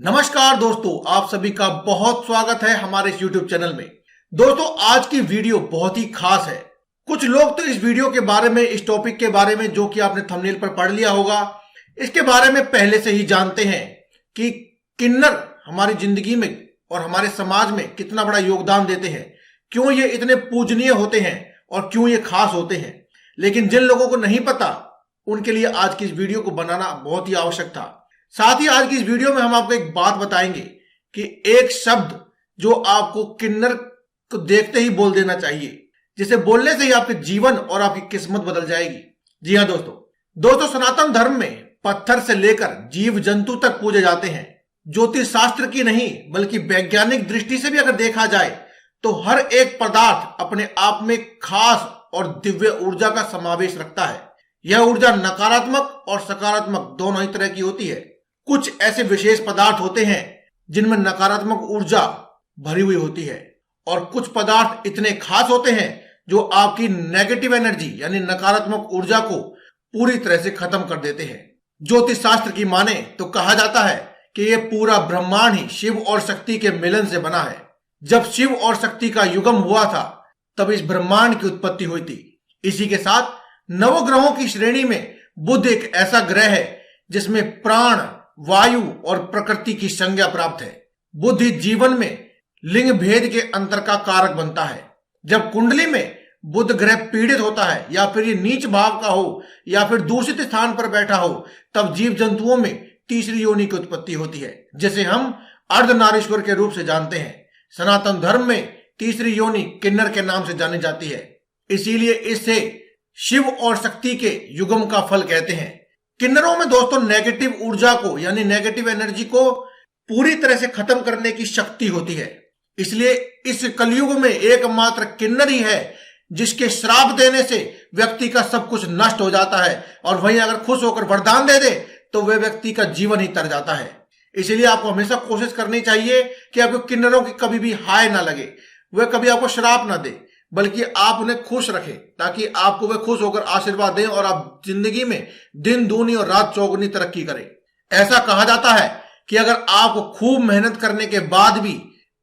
नमस्कार दोस्तों, आप सभी का बहुत स्वागत है हमारे इस YouTube चैनल में। दोस्तों, आज की वीडियो बहुत ही खास है। कुछ लोग तो इस वीडियो के बारे में, इस टॉपिक के बारे में जो कि आपने थंबनेल पर पढ़ लिया होगा, इसके बारे में पहले से ही जानते हैं कि किन्नर हमारी जिंदगी में और हमारे समाज में कितना बड़ा योगदान देते हैं, क्यों ये इतने पूजनीय होते हैं और क्यों ये खास होते हैं। लेकिन जिन लोगों को नहीं पता, उनके लिए आज की इस वीडियो को बनाना बहुत ही आवश्यक था। साथ ही आज की इस वीडियो में हम आपको एक बात बताएंगे कि एक शब्द जो आपको किन्नर को देखते ही बोल देना चाहिए, जिसे बोलने से ही आपके जीवन और आपकी किस्मत बदल जाएगी। जी हाँ दोस्तों, सनातन धर्म में पत्थर से लेकर जीव जंतु तक पूजे जाते हैं। ज्योतिष शास्त्र की नहीं बल्कि वैज्ञानिक दृष्टि से भी अगर देखा जाए तो हर एक पदार्थ अपने आप में खास और दिव्य ऊर्जा का समावेश रखता है। यह ऊर्जा नकारात्मक और सकारात्मक दोनों ही तरह की होती है। कुछ ऐसे विशेष पदार्थ होते हैं जिनमें नकारात्मक ऊर्जा भरी हुई होती है और कुछ पदार्थ इतने खास होते हैं जो आपकी नेगेटिव एनर्जी यानी नकारात्मक ऊर्जा को पूरी तरह से खत्म कर देते हैं। ज्योतिष शास्त्र की माने तो कहा जाता है कि यह पूरा ब्रह्मांड ही शिव और शक्ति के मिलन से बना है। जब शिव और शक्ति का युगम हुआ था तब इस ब्रह्मांड की उत्पत्ति हुई थी। इसी के साथ नवग्रहों की श्रेणी में बुध एक ऐसा ग्रह है जिसमें प्राण, वायु और प्रकृति की संज्ञा प्राप्त है। बुध ही जीवन में लिंग भेद के अंतर का कारक बनता है। जब कुंडली में बुध ग्रह पीड़ित होता है या फिर ये नीच भाव का हो या फिर दूषित स्थान पर बैठा हो, तब जीव जंतुओं में तीसरी योनि की उत्पत्ति होती है, जिसे हम अर्धनारीश्वर के रूप से जानते हैं। सनातन धर्म में तीसरी योनि किन्नर के नाम से जानी जाती है, इसीलिए इससे शिव और शक्ति के युगम का फल कहते हैं। किन्नरों में दोस्तों नेगेटिव ऊर्जा को यानी नेगेटिव एनर्जी को पूरी तरह से खत्म करने की शक्ति होती है। इसलिए इस कलयुग में एकमात्र किन्नर ही है जिसके श्राप देने से व्यक्ति का सब कुछ नष्ट हो जाता है, और वहीं अगर खुश होकर वरदान दे दे तो वह व्यक्ति का जीवन ही तर जाता है। इसलिए आपको हमेशा कोशिश करनी चाहिए कि आपको किन्नरों की कभी भी हाय ना लगे, वह कभी आपको श्राप ना दे, बल्कि आप उन्हें खुश रखें ताकि आपको वे खुश होकर आशीर्वाद दें और आप जिंदगी में दिन दूनी और रात चौगुनी तरक्की करें। ऐसा कहा जाता है कि अगर आपको खूब मेहनत करने के बाद भी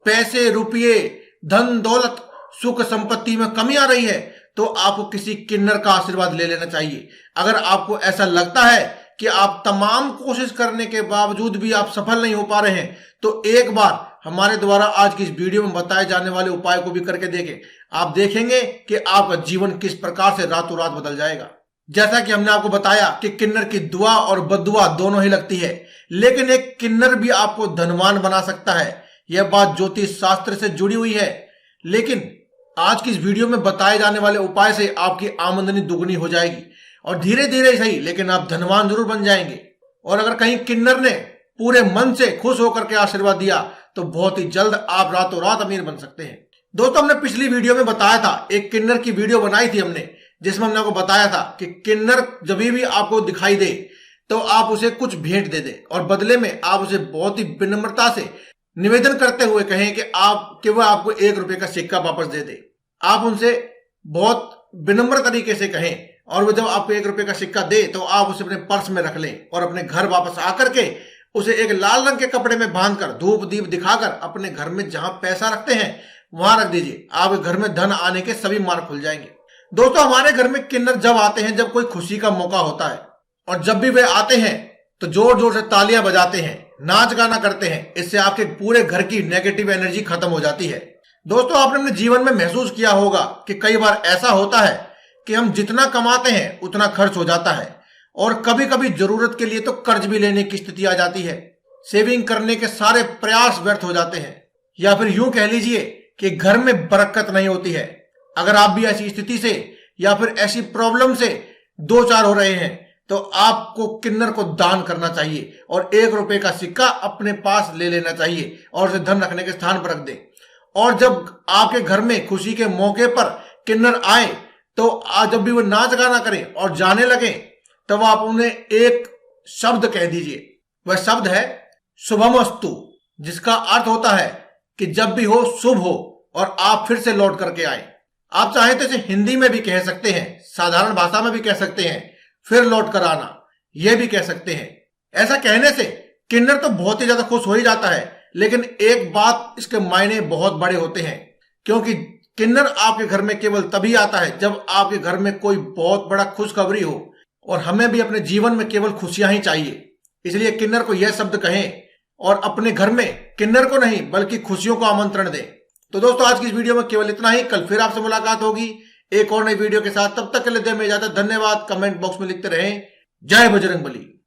पैसे, रुपये, धन दौलत, सुख संपत्ति में कमी आ रही है तो आपको किसी किन्नर का आशीर्वाद ले लेना चाहिए। अगर आपको ऐसा लगता है कि आप तमाम कोशिश करने के बावजूद भी आप सफल नहीं हो पा रहे हैं तो एक बार हमारे द्वारा आज की इस वीडियो में बताए जाने वाले उपाय को भी करके देखें। आप देखेंगे कि आपका जीवन किस प्रकार से रातों रात बदल जाएगा। जैसा कि हमने आपको बताया कि किन्नर की दुआ और बद्दुआ दोनों ही लगती है, लेकिन एक किन्नर भी आपको धनवान बना सकता है। यह बात ज्योतिष शास्त्र से जुड़ी हुई है, लेकिन आज की इस वीडियो में बताए जाने वाले उपाय से आपकी आमदनी दुगनी हो जाएगी और धीरे धीरे सही लेकिन आप धनवान जरूर बन जाएंगे। और अगर कहीं किन्नर ने पूरे मन से खुश होकर के आशीर्वाद दिया तो बहुत ही जल्द आप रातों रात अमीर बन सकते हैं। दोस्तों, हमने पिछली वीडियो में बताया था, एक किन्नर की वीडियो बनाई थी हमने, जिसमें हमने आपको बताया था कि किन्नर जब भी आपको दिखाई दे तो आप उसे कुछ भेंट दे दे और बदले में आप उसे बहुत ही विनम्रता से निवेदन करते हुए कहें कि वह आपको 1 रुपए का सिक्का वापस दे दे। आप उनसे बहुत विनम्र तरीके से कहें और वो जब आपको 1 रुपए का सिक्का दे तो आप उसे अपने पर्स में रख लें और अपने घर वापस आकर के उसे एक लाल रंग के कपड़े में बांधकर धूप दीप दिखाकर अपने घर में जहां पैसा रखते हैं वहां रख दीजिए। आपके घर में धन आने के सभी मार्ग खुल जाएंगे। दोस्तों, हमारे घर में किन्नर जब आते हैं जब कोई खुशी का मौका होता है, और जब भी वे आते हैं तो जोर जोर से तालियां बजाते हैं, नाच गाना करते हैं। इससे आपके पूरे घर की नेगेटिव एनर्जी खत्म हो जाती है। दोस्तों, आपने अपने जीवन में महसूस किया होगा कि कई बार ऐसा होता है कि हम जितना कमाते हैं उतना खर्च हो जाता है, और कभी कभी जरूरत के लिए तो कर्ज भी लेने की स्थिति आ जाती है। सेविंग करने के सारे प्रयास व्यर्थ हो जाते हैं, या फिर यूं कह लीजिए कि घर में बरकत नहीं होती है। अगर आप भी ऐसी स्थिति से या फिर ऐसी प्रॉब्लम से दो चार हो रहे हैं तो आपको किन्नर को दान करना चाहिए और 1 रुपए का सिक्का अपने पास ले लेना चाहिए और उसे धन रखने के स्थान पर रख दें। और जब आपके घर में खुशी के मौके पर किन्नर आए तो जब भी वो नाच गाना करें और जाने लगे तब आप उन्हें एक शब्द कह दीजिए। वह शब्द है शुभमस्तु, जिसका अर्थ होता है कि जब भी हो शुभ हो और आप फिर से लौट करके आए। आप चाहे तो इसे हिंदी में भी कह सकते हैं, साधारण भाषा में भी कह सकते हैं, फिर लौट कर आना, यह भी कह सकते हैं। ऐसा कहने से किन्नर तो बहुत ही ज्यादा खुश हो ही जाता है, लेकिन एक बात इसके मायने बहुत बड़े होते हैं, क्योंकि किन्नर आपके घर में केवल तभी आता है जब आपके घर में कोई बहुत बड़ा खुशखबरी हो, और हमें भी अपने जीवन में केवल खुशियां ही चाहिए। इसलिए किन्नर को यह शब्द कहें और अपने घर में किन्नर को नहीं बल्कि खुशियों को आमंत्रण दें। तो दोस्तों, आज की इस वीडियो में केवल इतना ही। कल फिर आपसे मुलाकात होगी एक और नई वीडियो के साथ। तब तक के लिए दें में इजाजत। धन्यवाद। कमेंट बॉक्स में लिखते रहें जय बजरंगबली।